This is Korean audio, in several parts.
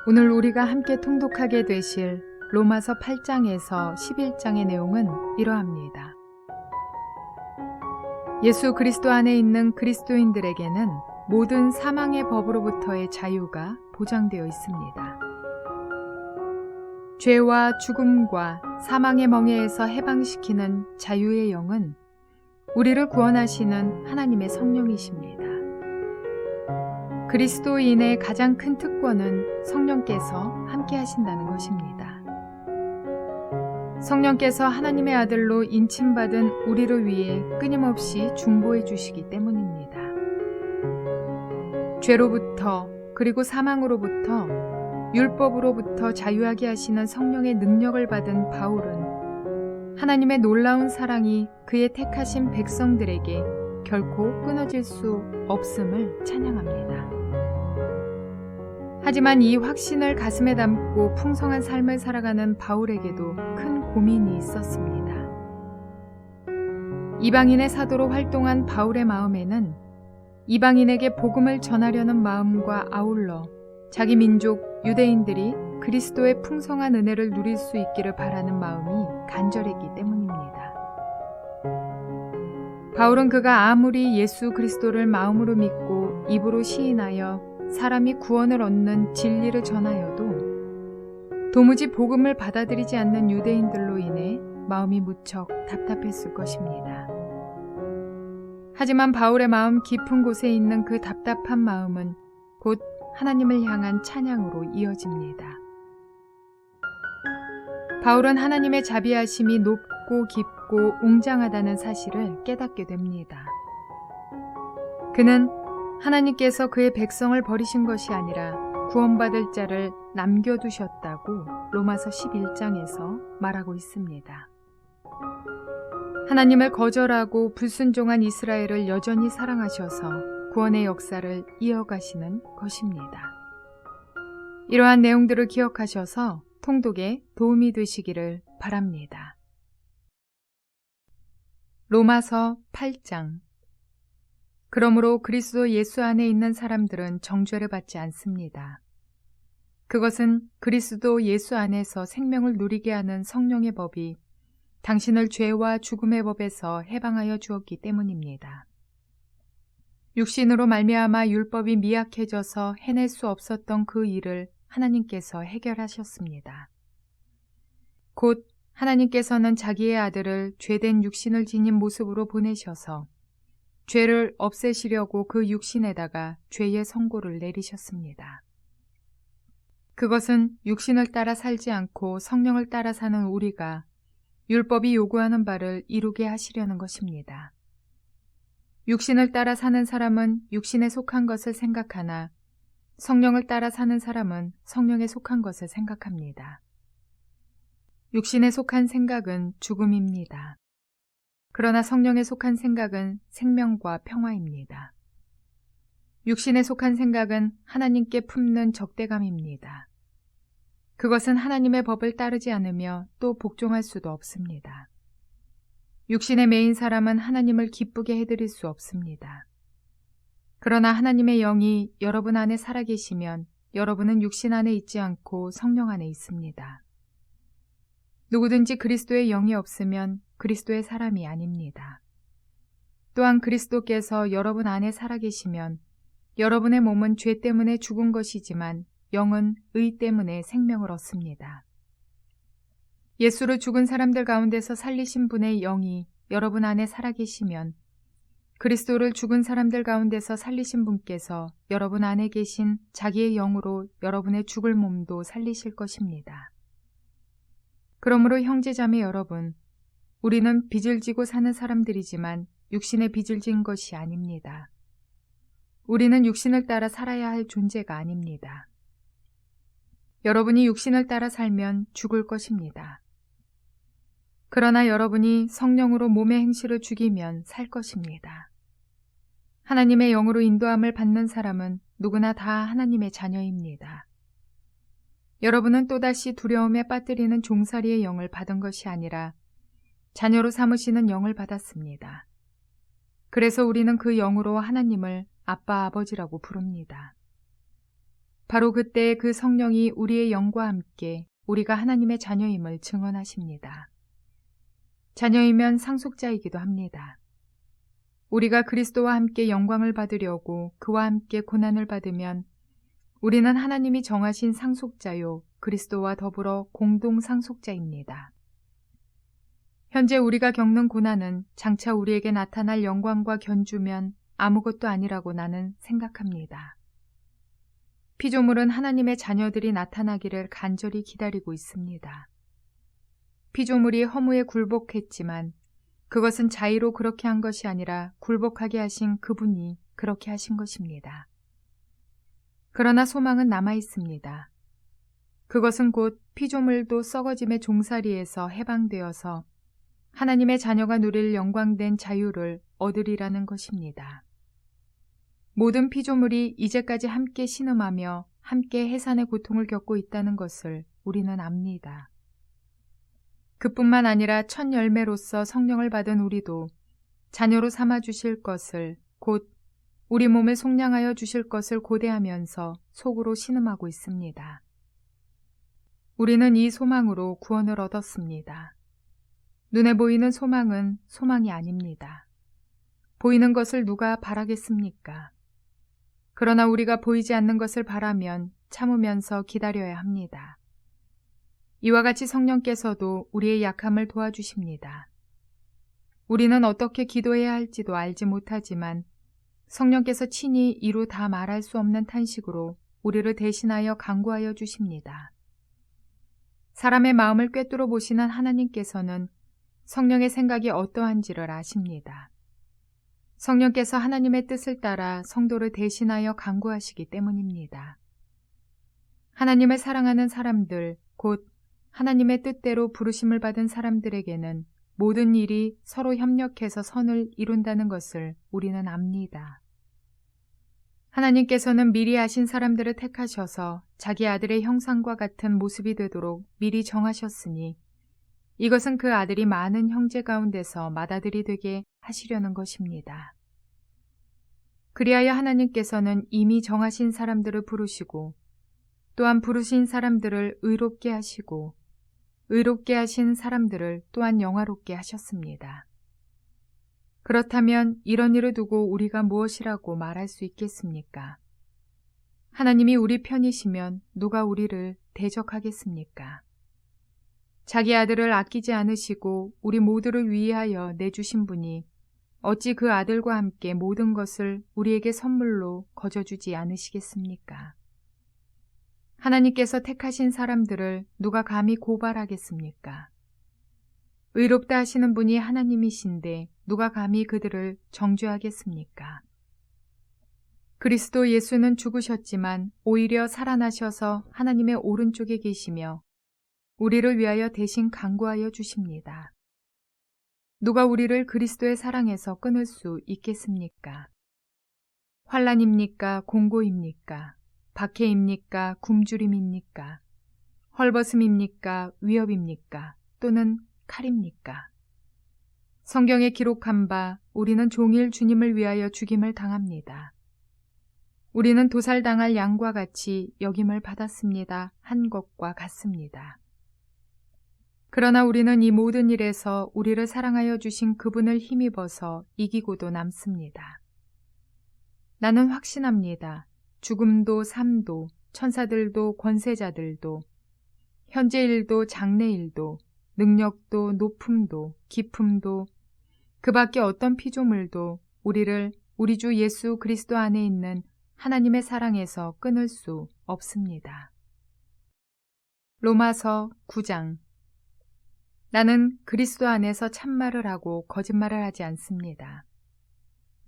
오늘 우리가 함께 통독하게 되실 로마서 8장에서 11장의 내용은 이러합니다. 예수 그리스도 안에 있는 그리스도인들에게는 모든 사망의 법으로부터의 자유가 보장되어 있습니다. 죄와 죽음과 사망의 멍에에서 해방시키는 자유의 영은 우리를 구원하시는 하나님의 성령이십니다. 그리스도인의 가장 큰 특권은 성령께서 함께 하신다는 것입니다. 성령께서 하나님의 아들로 인침받은 우리를 위해 끊임없이 중보해 주시기 때문입니다. 죄로부터 그리고 사망으로부터 율법으로부터 자유하게 하시는 성령의 능력을 받은 바울은 하나님의 놀라운 사랑이 그의 택하신 백성들에게 결코 끊어질 수 없음을 찬양합니다. 하지만 이 확신을 가슴에 담고 풍성한 삶을 살아가는 바울에게도 큰 고민이 있었습니다. 이방인의 사도로 활동한 바울의 마음에는 이방인에게 복음을 전하려는 마음과 아울러 자기 민족 유대인들이 그리스도의 풍성한 은혜를 누릴 수 있기를 바라는 마음이 간절했기 때문입니다. 바울은 그가 아무리 예수 그리스도를 마음으로 믿고 입으로 시인하여 사람이 구원을 얻는 진리를 전하여도 도무지 복음을 받아들이지 않는 유대인들로 인해 마음이 무척 답답했을 것입니다. 하지만 바울의 마음 깊은 곳에 있는 그 답답한 마음은 곧 하나님을 향한 찬양으로 이어집니다. 바울은 하나님의 자비하심이 높고 깊고 웅장하다는 사실을 깨닫게 됩니다. 그는 하나님께서 그의 백성을 버리신 것이 아니라 구원받을 자를 남겨두셨다고 로마서 11장에서 말하고 있습니다. 하나님을 거절하고 불순종한 이스라엘을 여전히 사랑하셔서 구원의 역사를 이어가시는 것입니다. 이러한 내용들을 기억하셔서 통독에 도움이 되시기를 바랍니다. 로마서 8장. 그러므로 그리스도 예수 안에 있는 사람들은 정죄를 받지 않습니다. 그것은 그리스도 예수 안에서 생명을 누리게 하는 성령의 법이 당신을 죄와 죽음의 법에서 해방하여 주었기 때문입니다. 육신으로 말미암아 율법이 미약해져서 해낼 수 없었던 그 일을 하나님께서 해결하셨습니다. 곧 하나님께서는 자기의 아들을 죄된 육신을 지닌 모습으로 보내셔서 죄를 없애시려고 그 육신에다가 죄의 선고를 내리셨습니다. 그것은 육신을 따라 살지 않고 성령을 따라 사는 우리가 율법이 요구하는 바를 이루게 하시려는 것입니다. 육신을 따라 사는 사람은 육신에 속한 것을 생각하나 성령을 따라 사는 사람은 성령에 속한 것을 생각합니다. 육신에 속한 생각은 죽음입니다. 그러나 성령에 속한 생각은 생명과 평화입니다. 육신에 속한 생각은 하나님께 품는 적대감입니다. 그것은 하나님의 법을 따르지 않으며 또 복종할 수도 없습니다. 육신에 매인 사람은 하나님을 기쁘게 해드릴 수 없습니다. 그러나 하나님의 영이 여러분 안에 살아계시면 여러분은 육신 안에 있지 않고 성령 안에 있습니다. 누구든지 그리스도의 영이 없으면 그리스도의 사람이 아닙니다. 또한 그리스도께서 여러분 안에 살아계시면 여러분의 몸은 죄 때문에 죽은 것이지만 영은 의 때문에 생명을 얻습니다. 예수를 죽은 사람들 가운데서 살리신 분의 영이 여러분 안에 살아계시면 그리스도를 죽은 사람들 가운데서 살리신 분께서 여러분 안에 계신 자기의 영으로 여러분의 죽을 몸도 살리실 것입니다. 그러므로 형제자매 여러분, 우리는 빚을 지고 사는 사람들이지만 육신의 빚을 진 것이 아닙니다. 우리는 육신을 따라 살아야 할 존재가 아닙니다. 여러분이 육신을 따라 살면 죽을 것입니다. 그러나 여러분이 성령으로 몸의 행실을 죽이면 살 것입니다. 하나님의 영으로 인도함을 받는 사람은 누구나 다 하나님의 자녀입니다. 여러분은 또다시 두려움에 빠뜨리는 종살이의 영을 받은 것이 아니라 자녀로 삼으시는 영을 받았습니다. 그래서 우리는 그 영으로 하나님을 아빠 아버지라고 부릅니다. 바로 그때 그 성령이 우리의 영과 함께 우리가 하나님의 자녀임을 증언하십니다. 자녀이면 상속자이기도 합니다. 우리가 그리스도와 함께 영광을 받으려고 그와 함께 고난을 받으면 우리는 하나님이 정하신 상속자요 그리스도와 더불어 공동 상속자입니다. 현재 우리가 겪는 고난은 장차 우리에게 나타날 영광과 견주면 아무것도 아니라고 나는 생각합니다. 피조물은 하나님의 자녀들이 나타나기를 간절히 기다리고 있습니다. 피조물이 허무에 굴복했지만 그것은 자의로 그렇게 한 것이 아니라 굴복하게 하신 그분이 그렇게 하신 것입니다. 그러나 소망은 남아 있습니다. 그것은 곧 피조물도 썩어짐의 종살이에서 해방되어서 하나님의 자녀가 누릴 영광된 자유를 얻으리라는 것입니다. 모든 피조물이 이제까지 함께 신음하며 함께 해산의 고통을 겪고 있다는 것을 우리는 압니다. 그뿐만 아니라 첫 열매로서 성령을 받은 우리도 자녀로 삼아 주실 것을 곧 우리 몸을 속량하여 주실 것을 고대하면서 속으로 신음하고 있습니다. 우리는 이 소망으로 구원을 얻었습니다. 눈에 보이는 소망은 소망이 아닙니다. 보이는 것을 누가 바라겠습니까? 그러나 우리가 보이지 않는 것을 바라면 참으면서 기다려야 합니다. 이와 같이 성령께서도 우리의 약함을 도와주십니다. 우리는 어떻게 기도해야 할지도 알지 못하지만 성령께서 친히 이루 다 말할 수 없는 탄식으로 우리를 대신하여 간구하여 주십니다. 사람의 마음을 꿰뚫어 보시는 하나님께서는 성령의 생각이 어떠한지를 아십니다. 성령께서 하나님의 뜻을 따라 성도를 대신하여 간구하시기 때문입니다. 하나님을 사랑하는 사람들, 곧 하나님의 뜻대로 부르심을 받은 사람들에게는 모든 일이 서로 협력해서 선을 이룬다는 것을 우리는 압니다. 하나님께서는 미리 아신 사람들을 택하셔서 자기 아들의 형상과 같은 모습이 되도록 미리 정하셨으니 이것은 그 아들이 많은 형제 가운데서 맏아들이 되게 하시려는 것입니다. 그리하여 하나님께서는 이미 정하신 사람들을 부르시고 또한 부르신 사람들을 의롭게 하시고 의롭게 하신 사람들을 또한 영화롭게 하셨습니다. 그렇다면 이런 일을 두고 우리가 무엇이라고 말할 수 있겠습니까? 하나님이 우리 편이시면 누가 우리를 대적하겠습니까? 자기 아들을 아끼지 않으시고 우리 모두를 위하여 내주신 분이 어찌 그 아들과 함께 모든 것을 우리에게 선물로 거저주지 않으시겠습니까? 하나님께서 택하신 사람들을 누가 감히 고발하겠습니까? 의롭다 하시는 분이 하나님이신데 누가 감히 그들을 정죄하겠습니까? 그리스도 예수는 죽으셨지만 오히려 살아나셔서 하나님의 오른쪽에 계시며 우리를 위하여 대신 간구하여 주십니다. 누가 우리를 그리스도의 사랑에서 끊을 수 있겠습니까? 환난입니까? 공고입니까? 박해입니까? 굶주림입니까? 헐벗음입니까? 위협입니까? 또는 칼입니까? 성경에 기록한 바 우리는 종일 주님을 위하여 죽임을 당합니다. 우리는 도살당할 양과 같이 여김을 받았습니다. 한 것과 같습니다. 그러나 우리는 이 모든 일에서 우리를 사랑하여 주신 그분을 힘입어서 이기고도 남습니다. 나는 확신합니다. 죽음도 삶도 천사들도 권세자들도 현재 일도 장래 일도 능력도 높음도 깊음도 그 밖에 어떤 피조물도 우리를 우리 주 예수 그리스도 안에 있는 하나님의 사랑에서 끊을 수 없습니다. 로마서 9장. 나는 그리스도 안에서 참말을 하고 거짓말을 하지 않습니다.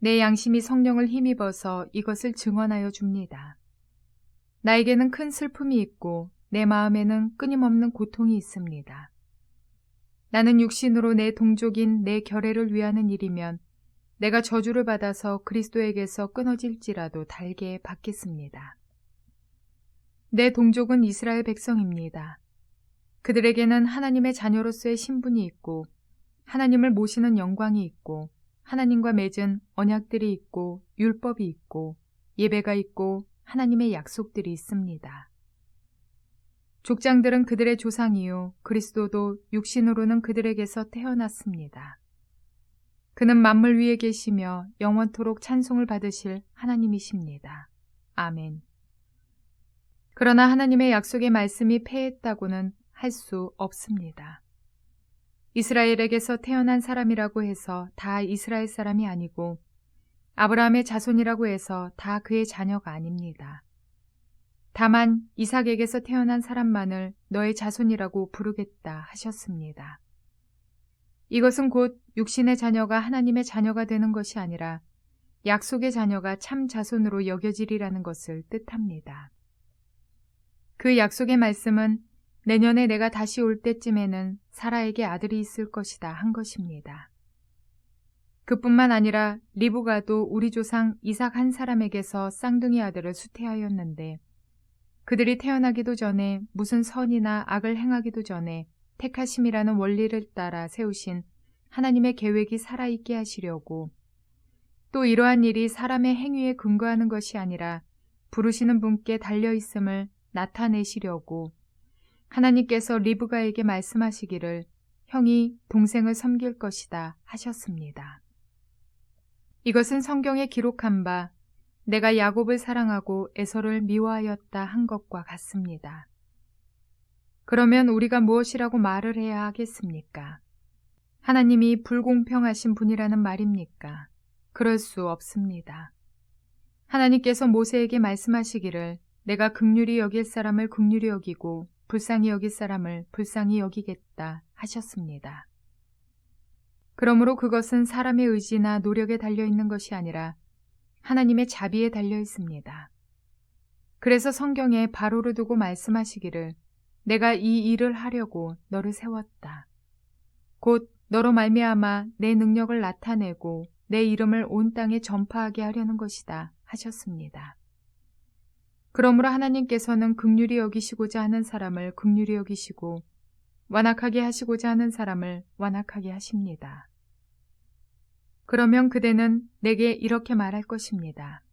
내 양심이 성령을 힘입어서 이것을 증언하여 줍니다. 나에게는 큰 슬픔이 있고 내 마음에는 끊임없는 고통이 있습니다. 나는 육신으로 내 동족인 내 결애를 위하는 일이면 내가 저주를 받아서 그리스도에게서 끊어질지라도 달게 받겠습니다. 내 동족은 이스라엘 백성입니다. 그들에게는 하나님의 자녀로서의 신분이 있고 하나님을 모시는 영광이 있고 하나님과 맺은 언약들이 있고 율법이 있고 예배가 있고 하나님의 약속들이 있습니다. 족장들은 그들의 조상이요 그리스도도 육신으로는 그들에게서 태어났습니다. 그는 만물 위에 계시며 영원토록 찬송을 받으실 하나님이십니다. 아멘. 그러나 하나님의 약속의 말씀이 패했다고는 할 수 없습니다. 이스라엘에게서 태어난 사람이라고 해서 다 이스라엘 사람이 아니고 아브라함의 자손이라고 해서 다 그의 자녀가 아닙니다. 다만 이삭에게서 태어난 사람만을 너의 자손이라고 부르겠다 하셨습니다. 이것은 곧 육신의 자녀가 하나님의 자녀가 되는 것이 아니라 약속의 자녀가 참 자손으로 여겨지리라는 것을 뜻합니다. 그 약속의 말씀은 내년에 내가 다시 올 때쯤에는 사라에게 아들이 있을 것이다 한 것입니다. 그뿐만 아니라 리브가도 우리 조상 이삭 한 사람에게서 쌍둥이 아들을 수태하였는데 그들이 태어나기도 전에 무슨 선이나 악을 행하기도 전에 택하심이라는 원리를 따라 세우신 하나님의 계획이 살아있게 하시려고 또 이러한 일이 사람의 행위에 근거하는 것이 아니라 부르시는 분께 달려있음을 나타내시려고 하나님께서 리브가에게 말씀하시기를 형이 동생을 섬길 것이다 하셨습니다. 이것은 성경에 기록한 바 내가 야곱을 사랑하고 에서를 미워하였다 한 것과 같습니다. 그러면 우리가 무엇이라고 말을 해야 하겠습니까? 하나님이 불공평하신 분이라는 말입니까? 그럴 수 없습니다. 하나님께서 모세에게 말씀하시기를 내가 긍휼히 여길 사람을 긍휼히 여기고 불쌍히 여길 사람을 불쌍히 여기겠다 하셨습니다. 그러므로 그것은 사람의 의지나 노력에 달려있는 것이 아니라 하나님의 자비에 달려 있습니다. 그래서 성경에 바로를 두고 말씀하시기를 내가 이 일을 하려고 너를 세웠다. 곧 너로 말미암아 내 능력을 나타내고 내 이름을 온 땅에 전파하게 하려는 것이다 하셨습니다. 그러므로 하나님께서는 긍휼히 여기시고자 하는 사람을 긍휼히 여기시고 완악하게 하시고자 하는 사람을 완악하게 하십니다. 그러면 그대는 내게 이렇게 말할 것입니다.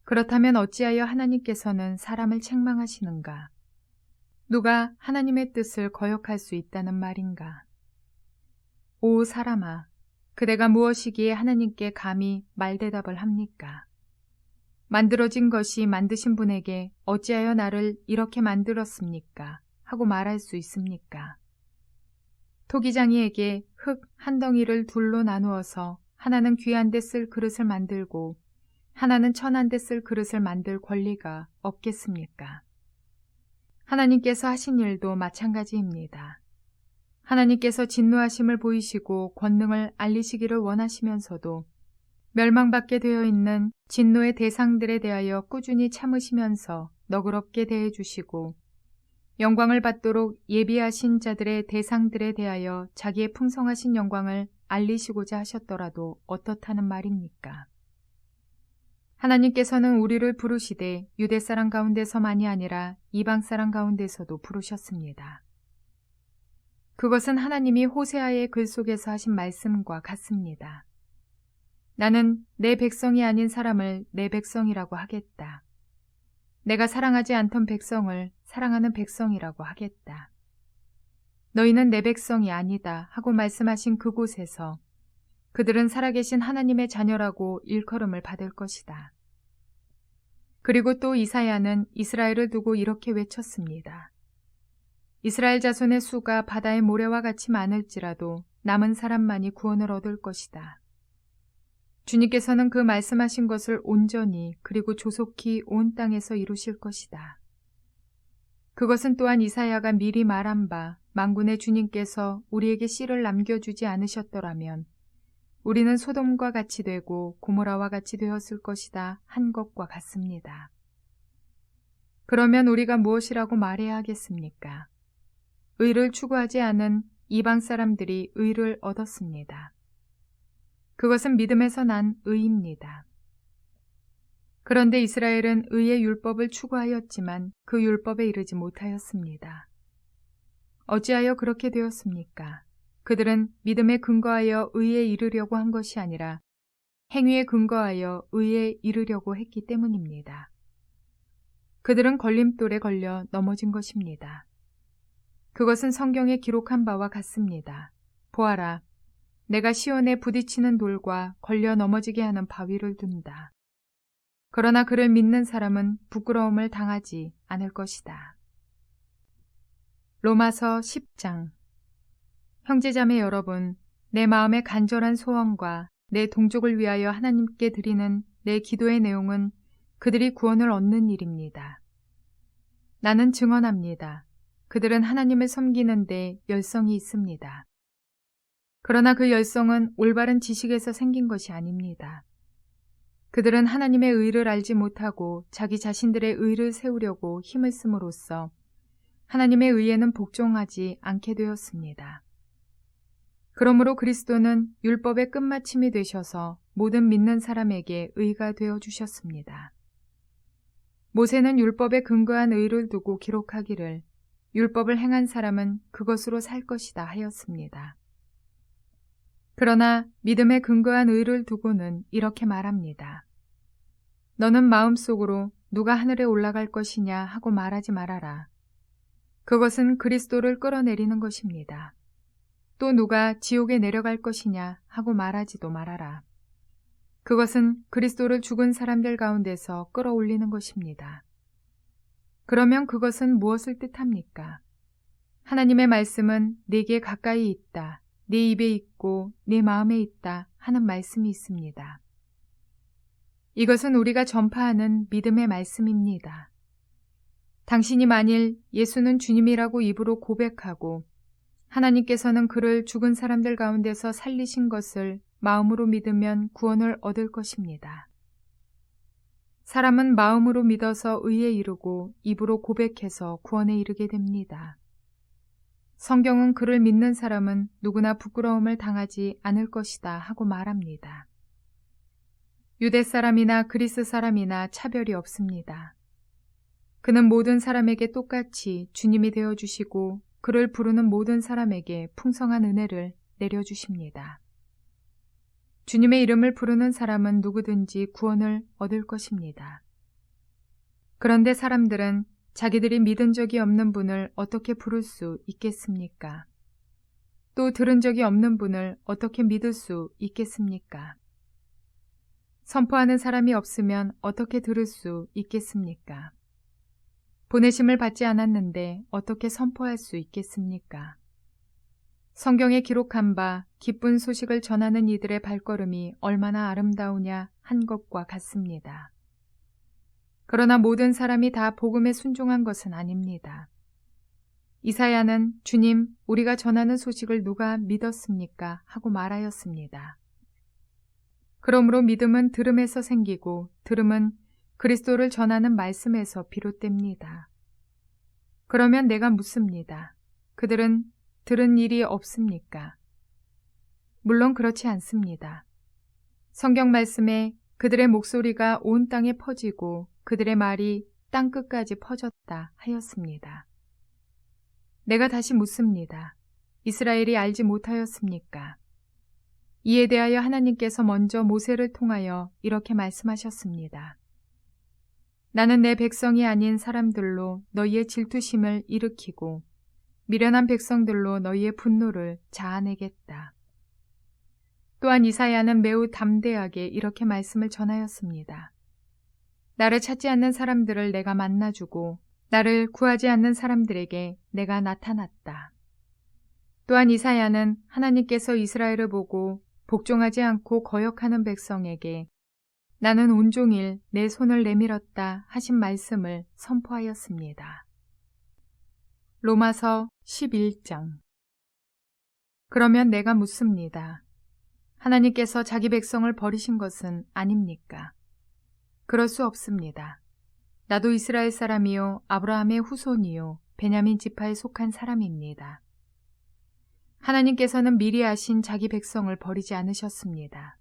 그렇다면 어찌하여 하나님께서는 사람을 책망하시는가? 누가 하나님의 뜻을 거역할 수 있다는 말인가? 오 사람아, 그대가 무엇이기에 하나님께 감히 말대답을 합니까? 만들어진 것이 만드신 분에게 어찌하여 나를 이렇게 만들었습니까? 하고 말할 수 있습니까? 토기장이에게 흙 한 덩이를 둘로 나누어서 하나는 귀한 데 쓸 그릇을 만들고 하나는 천한 데 쓸 그릇을 만들 권리가 없겠습니까? 하나님께서 하신 일도 마찬가지입니다. 하나님께서 진노하심을 보이시고 권능을 알리시기를 원하시면서도 멸망받게 되어 있는 진노의 대상들에 대하여 꾸준히 참으시면서 너그럽게 대해주시고 영광을 받도록 예비하신 자들의 대상들에 대하여 자기의 풍성하신 영광을 알리시고자 하셨더라도 어떻다는 말입니까? 하나님께서는 우리를 부르시되 유대 사람 가운데서만이 아니라 이방 사람 가운데서도 부르셨습니다. 그것은 하나님이 호세아의 글 속에서 하신 말씀과 같습니다. 나는 내 백성이 아닌 사람을 내 백성이라고 하겠다. 내가 사랑하지 않던 백성을 사랑하는 백성이라고 하겠다. 너희는 내 백성이 아니다 하고 말씀하신 그곳에서 그들은 살아계신 하나님의 자녀라고 일컬음을 받을 것이다. 그리고 또 이사야는 이스라엘을 두고 이렇게 외쳤습니다. 이스라엘 자손의 수가 바다의 모래와 같이 많을지라도 남은 사람만이 구원을 얻을 것이다. 주님께서는 그 말씀하신 것을 온전히 그리고 조속히 온 땅에서 이루실 것이다. 그것은 또한 이사야가 미리 말한 바 만군의 주님께서 우리에게 씨를 남겨주지 않으셨더라면 우리는 소돔과 같이 되고 고모라와 같이 되었을 것이다 한 것과 같습니다. 그러면 우리가 무엇이라고 말해야 하겠습니까? 의를 추구하지 않은 이방 사람들이 의를 얻었습니다. 그것은 믿음에서 난 의입니다. 그런데 이스라엘은 의의 율법을 추구하였지만 그 율법에 이르지 못하였습니다. 어찌하여 그렇게 되었습니까? 그들은 믿음에 근거하여 의에 이르려고 한 것이 아니라 행위에 근거하여 의에 이르려고 했기 때문입니다. 그들은 걸림돌에 걸려 넘어진 것입니다. 그것은 성경에 기록한 바와 같습니다. 보아라, 내가 시온에 부딪히는 돌과 걸려 넘어지게 하는 바위를 둔다. 그러나 그를 믿는 사람은 부끄러움을 당하지 않을 것이다. 로마서 10장. 형제자매 여러분, 내 마음의 간절한 소원과 내 동족을 위하여 하나님께 드리는 내 기도의 내용은 그들이 구원을 얻는 일입니다. 나는 증언합니다. 그들은 하나님을 섬기는 데 열성이 있습니다. 그러나 그 열성은 올바른 지식에서 생긴 것이 아닙니다. 그들은 하나님의 의를 알지 못하고 자기 자신들의 의를 세우려고 힘을 씀으로써 하나님의 의에는 복종하지 않게 되었습니다. 그러므로 그리스도는 율법의 끝마침이 되셔서 모든 믿는 사람에게 의가 되어 주셨습니다. 모세는 율법에 근거한 의를 두고 기록하기를 율법을 행한 사람은 그것으로 살 것이다 하였습니다. 그러나 믿음에 근거한 의를 두고는 이렇게 말합니다. 너는 마음속으로 누가 하늘에 올라갈 것이냐 하고 말하지 말아라. 그것은 그리스도를 끌어내리는 것입니다. 또 누가 지옥에 내려갈 것이냐 하고 말하지도 말아라. 그것은 그리스도를 죽은 사람들 가운데서 끌어올리는 것입니다. 그러면 그것은 무엇을 뜻합니까? 하나님의 말씀은 네게 가까이 있다, 네 입에 있고 네 마음에 있다 하는 말씀이 있습니다. 이것은 우리가 전파하는 믿음의 말씀입니다. 당신이 만일 예수는 주님이라고 입으로 고백하고 하나님께서는 그를 죽은 사람들 가운데서 살리신 것을 마음으로 믿으면 구원을 얻을 것입니다. 사람은 마음으로 믿어서 의에 이르고 입으로 고백해서 구원에 이르게 됩니다. 성경은 그를 믿는 사람은 누구나 부끄러움을 당하지 않을 것이다 하고 말합니다. 유대 사람이나 그리스 사람이나 차별이 없습니다. 그는 모든 사람에게 똑같이 주님이 되어주시고 그를 부르는 모든 사람에게 풍성한 은혜를 내려주십니다. 주님의 이름을 부르는 사람은 누구든지 구원을 얻을 것입니다. 그런데 사람들은 자기들이 믿은 적이 없는 분을 어떻게 부를 수 있겠습니까? 또 들은 적이 없는 분을 어떻게 믿을 수 있겠습니까? 선포하는 사람이 없으면 어떻게 들을 수 있겠습니까? 보내심을 받지 않았는데 어떻게 선포할 수 있겠습니까? 성경에 기록한 바 기쁜 소식을 전하는 이들의 발걸음이 얼마나 아름다우냐 한 것과 같습니다. 그러나 모든 사람이 다 복음에 순종한 것은 아닙니다. 이사야는 주님, 우리가 전하는 소식을 누가 믿었습니까? 하고 말하였습니다. 그러므로 믿음은 들음에서 생기고 들음은 그리스도를 전하는 말씀에서 비롯됩니다. 그러면 내가 묻습니다. 그들은 들은 일이 없습니까? 물론 그렇지 않습니다. 성경 말씀에 그들의 목소리가 온 땅에 퍼지고 그들의 말이 땅 끝까지 퍼졌다 하였습니다. 내가 다시 묻습니다. 이스라엘이 알지 못하였습니까? 이에 대하여 하나님께서 먼저 모세를 통하여 이렇게 말씀하셨습니다. 나는 내 백성이 아닌 사람들로 너희의 질투심을 일으키고 미련한 백성들로 너희의 분노를 자아내겠다. 또한 이사야는 매우 담대하게 이렇게 말씀을 전하였습니다. 나를 찾지 않는 사람들을 내가 만나주고 나를 구하지 않는 사람들에게 내가 나타났다. 또한 이사야는 하나님께서 이스라엘을 보고 복종하지 않고 거역하는 백성에게 나는 온종일 내 손을 내밀었다 하신 말씀을 선포하였습니다. 로마서 11장. 그러면 내가 묻습니다. 하나님께서 자기 백성을 버리신 것은 아닙니까? 그럴 수 없습니다. 나도 이스라엘 사람이요 아브라함의 후손이요 베냐민 지파에 속한 사람입니다. 하나님께서는 미리 아신 자기 백성을 버리지 않으셨습니다.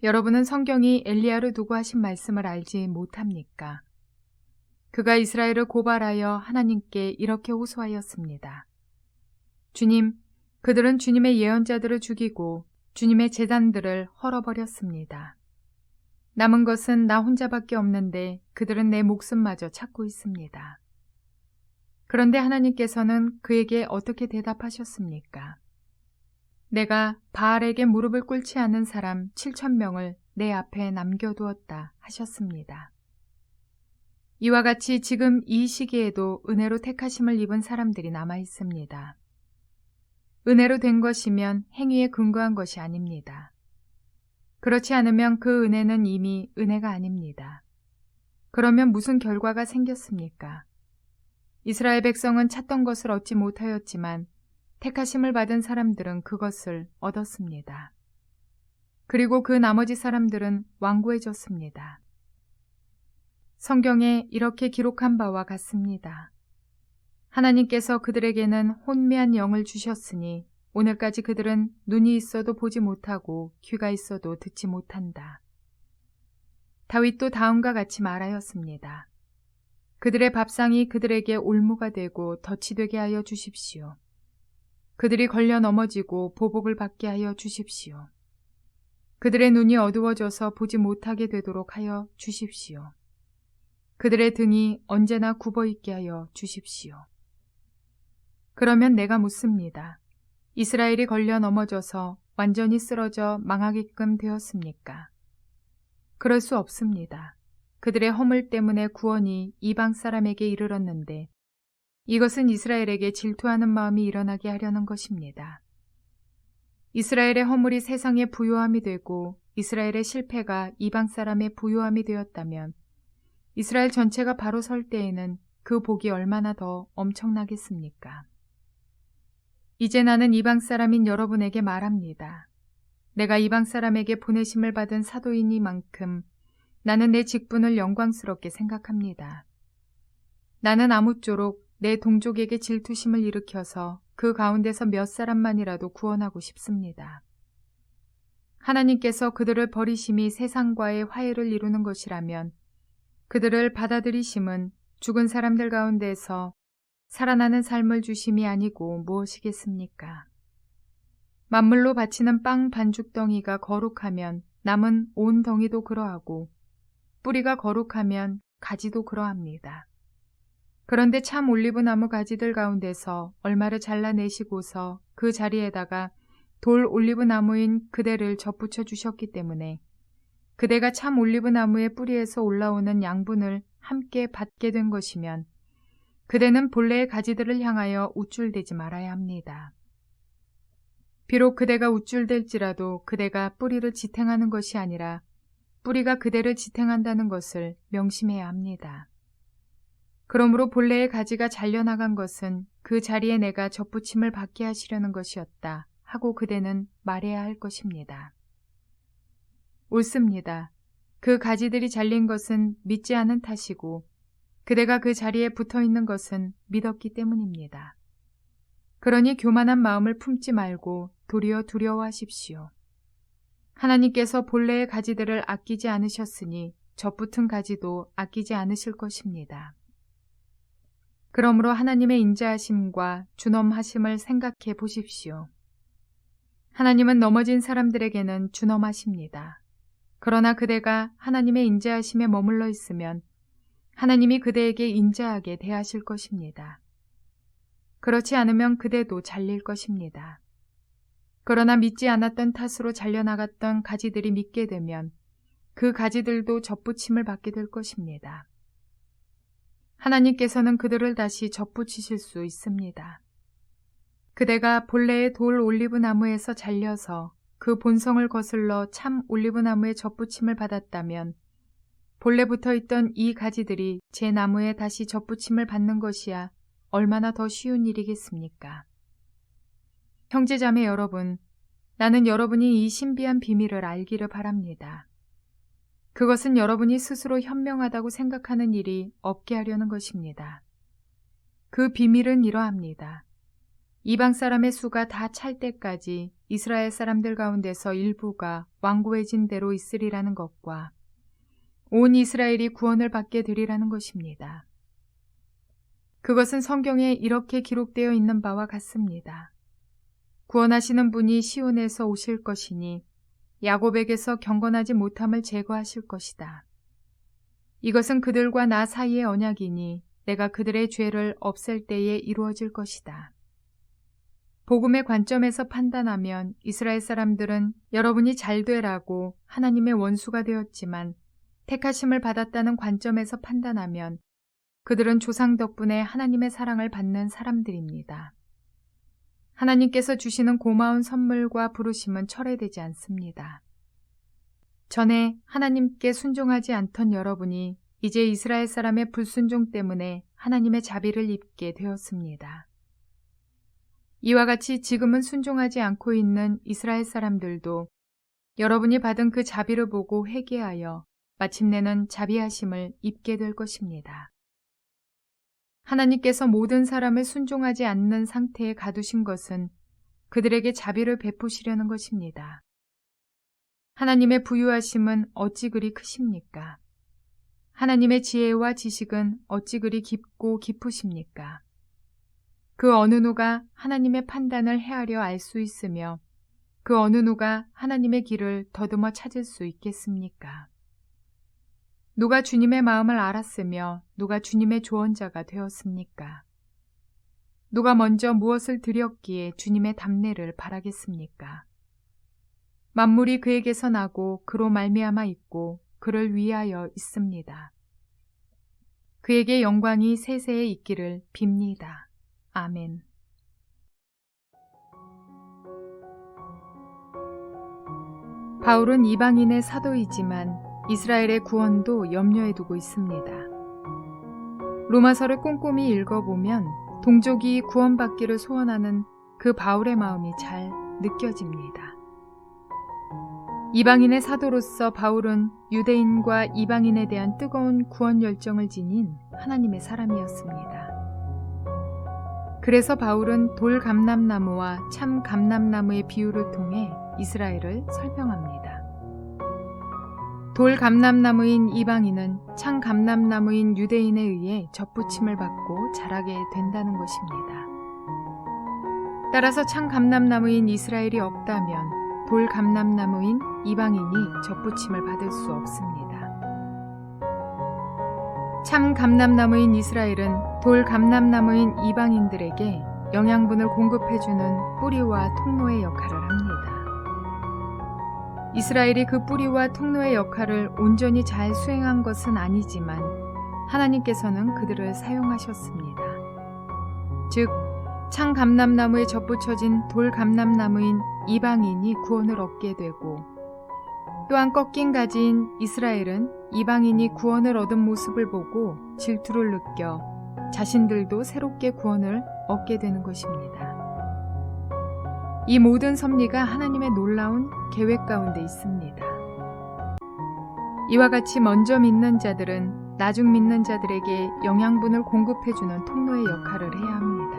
여러분은 성경이 엘리야를 두고 하신 말씀을 알지 못합니까? 그가 이스라엘을 고발하여 하나님께 이렇게 호소하였습니다. 주님, 그들은 주님의 예언자들을 죽이고 주님의 제단들을 헐어버렸습니다. 남은 것은 나 혼자밖에 없는데 그들은 내 목숨마저 찾고 있습니다. 그런데 하나님께서는 그에게 어떻게 대답하셨습니까? 내가 바알에게 무릎을 꿇지 않은 사람 7,000명을 내 앞에 남겨두었다 하셨습니다. 이와 같이 지금 이 시기에도 은혜로 택하심을 입은 사람들이 남아 있습니다. 은혜로 된 것이면 행위에 근거한 것이 아닙니다. 그렇지 않으면 그 은혜는 이미 은혜가 아닙니다. 그러면 무슨 결과가 생겼습니까? 이스라엘 백성은 찾던 것을 얻지 못하였지만 택하심을 받은 사람들은 그것을 얻었습니다. 그리고 그 나머지 사람들은 완고해졌습니다. 성경에 이렇게 기록한 바와 같습니다. 하나님께서 그들에게는 혼미한 영을 주셨으니 오늘까지 그들은 눈이 있어도 보지 못하고 귀가 있어도 듣지 못한다. 다윗도 다음과 같이 말하였습니다. 그들의 밥상이 그들에게 올무가 되고 덫이 되게 하여 주십시오. 그들이 걸려 넘어지고 보복을 받게 하여 주십시오. 그들의 눈이 어두워져서 보지 못하게 되도록 하여 주십시오. 그들의 등이 언제나 굽어있게 하여 주십시오. 그러면 내가 묻습니다. 이스라엘이 걸려 넘어져서 완전히 쓰러져 망하게끔 되었습니까? 그럴 수 없습니다. 그들의 허물 때문에 구원이 이방 사람에게 이르렀는데 이것은 이스라엘에게 질투하는 마음이 일어나게 하려는 것입니다. 이스라엘의 허물이 세상의 부요함이 되고 이스라엘의 실패가 이방 사람의 부요함이 되었다면 이스라엘 전체가 바로 설 때에는 그 복이 얼마나 더 엄청나겠습니까? 이제 나는 이방 사람인 여러분에게 말합니다. 내가 이방 사람에게 보내심을 받은 사도이니만큼 나는 내 직분을 영광스럽게 생각합니다. 나는 아무쪼록 내 동족에게 질투심을 일으켜서 그 가운데서 몇 사람만이라도 구원하고 싶습니다. 하나님께서 그들을 버리심이 세상과의 화해를 이루는 것이라면 그들을 받아들이심은 죽은 사람들 가운데서 살아나는 삶을 주심이 아니고 무엇이겠습니까? 만물로 바치는 빵 반죽 덩이가 거룩하면 남은 온 덩이도 그러하고 뿌리가 거룩하면 가지도 그러합니다. 그런데 참 올리브나무 가지들 가운데서 얼마를 잘라내시고서 그 자리에다가 돌 올리브나무인 그대를 접붙여 주셨기 때문에 그대가 참 올리브나무의 뿌리에서 올라오는 양분을 함께 받게 된 것이면 그대는 본래의 가지들을 향하여 우쭐대지 말아야 합니다. 비록 그대가 우쭐댈지라도 그대가 뿌리를 지탱하는 것이 아니라 뿌리가 그대를 지탱한다는 것을 명심해야 합니다. 그러므로 본래의 가지가 잘려나간 것은 그 자리에 내가 접붙임을 받게 하시려는 것이었다 하고 그대는 말해야 할 것입니다. 옳습니다. 그 가지들이 잘린 것은 믿지 않은 탓이고 그대가 그 자리에 붙어 있는 것은 믿었기 때문입니다. 그러니 교만한 마음을 품지 말고 도리어 두려워하십시오. 하나님께서 본래의 가지들을 아끼지 않으셨으니 접붙은 가지도 아끼지 않으실 것입니다. 그러므로 하나님의 인자하심과 준엄하심을 생각해 보십시오. 하나님은 넘어진 사람들에게는 준엄하십니다. 그러나 그대가 하나님의 인자하심에 머물러 있으면 하나님이 그대에게 인자하게 대하실 것입니다. 그렇지 않으면 그대도 잘릴 것입니다. 그러나 믿지 않았던 탓으로 잘려나갔던 가지들이 믿게 되면 그 가지들도 접붙임을 받게 될 것입니다. 하나님께서는 그들을 다시 접붙이실 수 있습니다. 그대가 본래의 돌 올리브나무에서 잘려서 그 본성을 거슬러 참 올리브나무의 접붙임을 받았다면 본래 붙어 있던 이 가지들이 제 나무에 다시 접붙임을 받는 것이야 얼마나 더 쉬운 일이겠습니까? 형제자매 여러분, 나는 여러분이 이 신비한 비밀을 알기를 바랍니다. 그것은 여러분이 스스로 현명하다고 생각하는 일이 없게 하려는 것입니다. 그 비밀은 이러합니다. 이방 사람의 수가 다 찰 때까지 이스라엘 사람들 가운데서 일부가 완고해진 대로 있으리라는 것과 온 이스라엘이 구원을 받게 되리라는 것입니다. 그것은 성경에 이렇게 기록되어 있는 바와 같습니다. 구원하시는 분이 시온에서 오실 것이니 야곱에게서 경건하지 못함을 제거하실 것이다. 이것은 그들과 나 사이의 언약이니 내가 그들의 죄를 없앨 때에 이루어질 것이다. 복음의 관점에서 판단하면 이스라엘 사람들은 여러분이 잘 되라고 하나님의 원수가 되었지만 택하심을 받았다는 관점에서 판단하면 그들은 조상 덕분에 하나님의 사랑을 받는 사람들입니다. 하나님께서 주시는 고마운 선물과 부르심은 철회되지 않습니다. 전에 하나님께 순종하지 않던 여러분이 이제 이스라엘 사람의 불순종 때문에 하나님의 자비를 입게 되었습니다. 이와 같이 지금은 순종하지 않고 있는 이스라엘 사람들도 여러분이 받은 그 자비를 보고 회개하여 마침내는 자비하심을 입게 될 것입니다. 하나님께서 모든 사람을 순종하지 않는 상태에 가두신 것은 그들에게 자비를 베푸시려는 것입니다. 하나님의 부유하심은 어찌 그리 크십니까? 하나님의 지혜와 지식은 어찌 그리 깊고 깊으십니까? 그 어느 누가 하나님의 판단을 헤아려 알 수 있으며 그 어느 누가 하나님의 길을 더듬어 찾을 수 있겠습니까? 누가 주님의 마음을 알았으며 누가 주님의 조언자가 되었습니까? 누가 먼저 무엇을 드렸기에 주님의 답례를 바라겠습니까? 만물이 그에게서 나고 그로 말미암아 있고 그를 위하여 있습니다. 그에게 영광이 세세에 있기를 빕니다. 아멘. 바울은 이방인의 사도이지만 이스라엘의 구원도 염려에 두고 있습니다. 로마서를 꼼꼼히 읽어보면 동족이 구원받기를 소원하는 그 바울의 마음이 잘 느껴집니다. 이방인의 사도로서 바울은 유대인과 이방인에 대한 뜨거운 구원 열정을 지닌 하나님의 사람이었습니다. 그래서 바울은 돌 감람나무와 참 감람나무의 비유를 통해 이스라엘을 설명합니다. 돌 감람나무인 이방인은 참 감람나무인 유대인에 의해 접붙임을 받고 자라게 된다는 것입니다. 따라서 참 감람나무인 이스라엘이 없다면 돌 감람나무인 이방인이 접붙임을 받을 수 없습니다. 참 감람나무인 이스라엘은 돌 감람나무인 이방인들에게 영양분을 공급해주는 뿌리와 통로의 역할을 합니다. 이스라엘이 그 뿌리와 통로의 역할을 온전히 잘 수행한 것은 아니지만 하나님께서는 그들을 사용하셨습니다. 즉, 참 감람나무에 접붙여진 돌 감람나무인 이방인이 구원을 얻게 되고 또한 꺾인 가지인 이스라엘은 이방인이 구원을 얻은 모습을 보고 질투를 느껴 자신들도 새롭게 구원을 얻게 되는 것입니다. 이 모든 섭리가 하나님의 놀라운 계획 가운데 있습니다. 이와 같이 먼저 믿는 자들은 나중 믿는 자들에게 영양분을 공급해주는 통로의 역할을 해야 합니다.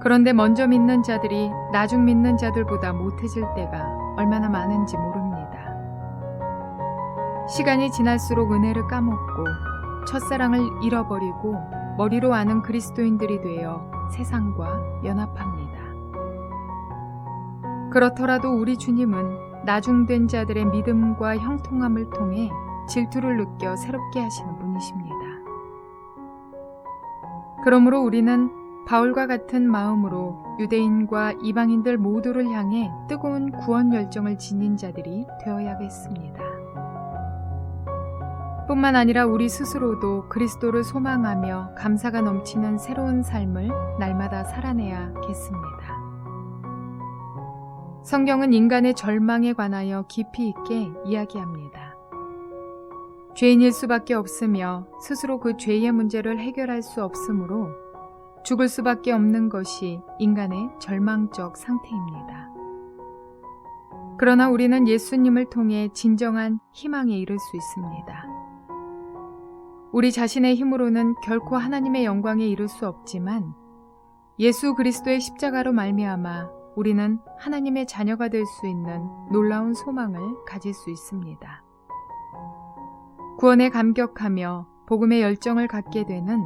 그런데 먼저 믿는 자들이 나중 믿는 자들보다 못해질 때가 얼마나 많은지 모릅니다. 시간이 지날수록 은혜를 까먹고 첫사랑을 잃어버리고 머리로 아는 그리스도인들이 되어 세상과 연합합니다. 그렇더라도 우리 주님은 나중된 자들의 믿음과 형통함을 통해 질투를 느껴 새롭게 하시는 분이십니다. 그러므로 우리는 바울과 같은 마음으로 유대인과 이방인들 모두를 향해 뜨거운 구원 열정을 지닌 자들이 되어야겠습니다. 뿐만 아니라 우리 스스로도 그리스도를 소망하며 감사가 넘치는 새로운 삶을 날마다 살아내야겠습니다. 성경은 인간의 절망에 관하여 깊이 있게 이야기합니다. 죄인일 수밖에 없으며 스스로 그 죄의 문제를 해결할 수 없으므로 죽을 수밖에 없는 것이 인간의 절망적 상태입니다. 그러나 우리는 예수님을 통해 진정한 희망에 이를 수 있습니다. 우리 자신의 힘으로는 결코 하나님의 영광에 이를 수 없지만 예수 그리스도의 십자가로 말미암아 우리는 하나님의 자녀가 될 수 있는 놀라운 소망을 가질 수 있습니다. 구원에 감격하며 복음의 열정을 갖게 되는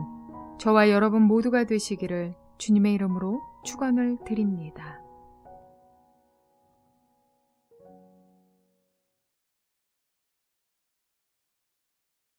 저와 여러분 모두가 되시기를 주님의 이름으로 축원을 드립니다.